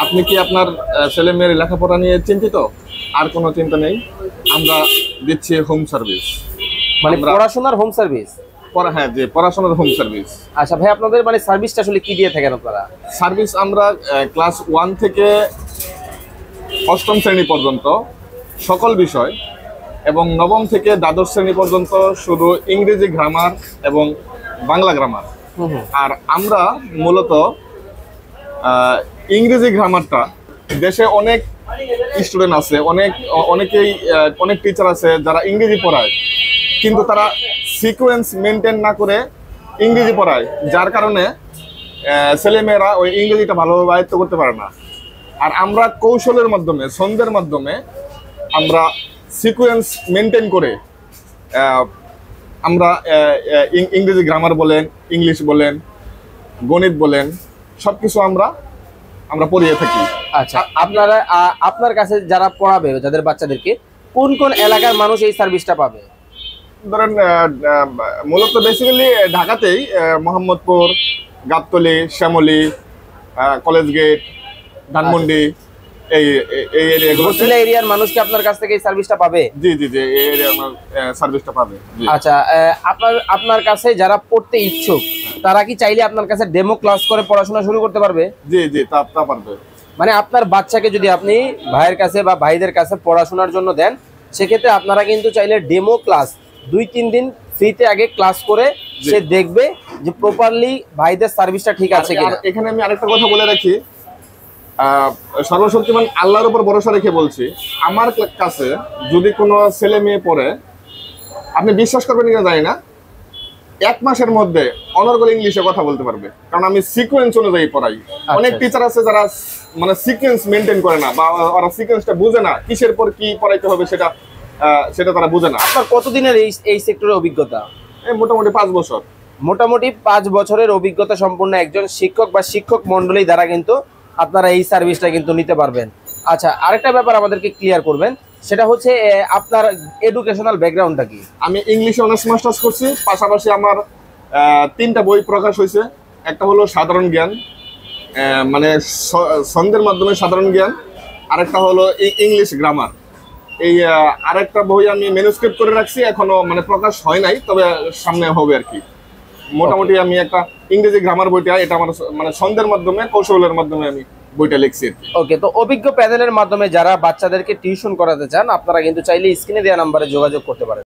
আপনি কি আপনার ছেলে মেয়ের লেখাপড়া নিয়ে চিন্তিত? আর কোনো চিন্তা নেই, আমরা দিচ্ছি হোম সার্ভিস। মানে পড়াশোনার হোম সার্ভিস? হ্যাঁ, যে পড়াশোনার হোম সার্ভিস। আচ্ছা ভাই, আপনাদের মানে সার্ভিসটা আসলে কি দিয়ে থাকেন আপনারা? সার্ভিস আমরা ক্লাস 1 থেকে 8ম শ্রেণী পর্যন্ত সকল বিষয়, এবং 9ম থেকে দ্বাদশ শ্রেণী পর্যন্ত শুধু ইংরেজি গ্রামার এবং বাংলা গ্রামার। আর আমরা মূলত ইংরেজি গ্রামারটা, দেশে অনেক স্টুডেন্ট আছে, অনেক টিচার আছে যারা ইংরেজি পড়ায়, কিন্তু তারা সিকোয়েন্স মেনটেন না করে ইংরেজি পড়ায়, যার কারণে ছেলেমেয়েরা ওই ইংরেজিটা ভালোভাবে আয়ত্ত করতে পারে না। আর আমরা কৌশলের মাধ্যমে, ছন্দের মাধ্যমে আমরা সিকোয়েন্স মেনটেন করে আমরা ইংরেজি গ্রামার বলেন, ইংলিশ বলেন, গণিত বলেন, সবকিছু আমরা পড়িয়ে থাকি। আচ্ছা, আপনার কাছে যারা পড়াবে, যাদের বাচ্চাদেরকে, কোন কোন এলাকার মানুষ এই সার্ভিসটা পাবে? ধরেন মূলত বেসিক্যালি ঢাকাতেই মোহাম্মদপুর, গাবতলী, শ্যামলী, কলেজ গেট, ধানমন্ডি, এই এরিয়াগুলো, এরিয়ার মানুষ কি আপনার কাছ থেকে এই সার্ভিসটা পাবে? জি জি জি, এই এরিয়ার সার্ভিসটা পাবে। আচ্ছা, আপনার কাছে যারা পড়তে ইচ্ছুক, তারা কি চাইলে আপনার কাছে ডেমো ক্লাস করে পড়াশোনা শুরু করতে পারবে? জি জি, তা পারবে। মানে আপনার বাচ্চাকে যদি আপনি ভাইয়ের কাছে বা ভাইদের কাছে পড়াশোনার জন্য দেন, সেক্ষেত্রে আপনারা কিন্তু চাইলে ডেমো ক্লাস 2-3 দিন ফ্রিতে আগে ক্লাস করে সে দেখবে যে প্রপারলি ভাইদের সার্ভিসটা ঠিক আছে কিনা। এখানে আমি আরেকটা কথা বলে রাখি, সর্বশক্তিমান আল্লাহর উপর ভরসা রেখে বলছি, আমার কাছে যদি কোনো ছেলে মেয়ে পড়ে, আপনি বিশ্বাস করবেন কিনা জানি না, 1 মাসের মধ্যে অনর্গল ইংলিশে কথা বলতে পারবে, কারণ আমি সিকোয়েন্স অনুযায়ী পড়াই। অনেক টিচার আছে যারা মানে সিকোয়েন্স মেনটেন করে না, বা ওরা সিকোয়েন্সটা বুঝে না, কিসের পর কি পড়াইতে হবে সেটা তারা বুঝে না। আপনার কতদিনের এই সেক্টরের অভিজ্ঞতা? মোটামুটি 5 বছর। মোটামুটি 5 বছরের অভিজ্ঞতা সম্পন্ন একজন শিক্ষক বা শিক্ষক মন্ডলী দ্বারা কিন্তু আপনারা এই সার্ভিসটা কিন্তু নিতে পারবেন। আচ্ছা, আরেকটা ব্যাপার আমাদেরকে ক্লিয়ার করবেন, সেটা হচ্ছে আপনার এডুকেশনাল ব্যাকগ্রাউন্ডটা কি? আমি ইংলিশে অনার্স মাস্টার্স করছি, পাশাপাশি আমার 3টা বই প্রকাশ হয়েছে। একটা হলো সাধারণ জ্ঞান, মানে ছন্দের মাধ্যমে সাধারণ জ্ঞান, আরেকটা হলো ইংলিশ গ্রামার। এই আরেকটা বই আমি ম্যানুস্ক্রিপ্ট করে রাখছি, এখনো মানে প্রকাশ হয় নাই, তবে সামনে হবে আর কি। মোটামুটি আমি একটা ইংরেজি গ্রামার বইটা, এটা আমার মানে ছন্দের মাধ্যমে, কৌশলের মাধ্যমে আমি বইটা লিখছি। ওকে, তো অভিজ্ঞ প্যানেলের মাধ্যমে যারা বাচ্চাদেরকে টিউশন করাতে চান, আপনারা কিন্তু চাইলে স্ক্রিনে দেওয়া নাম্বারে যোগাযোগ করতে পারেন।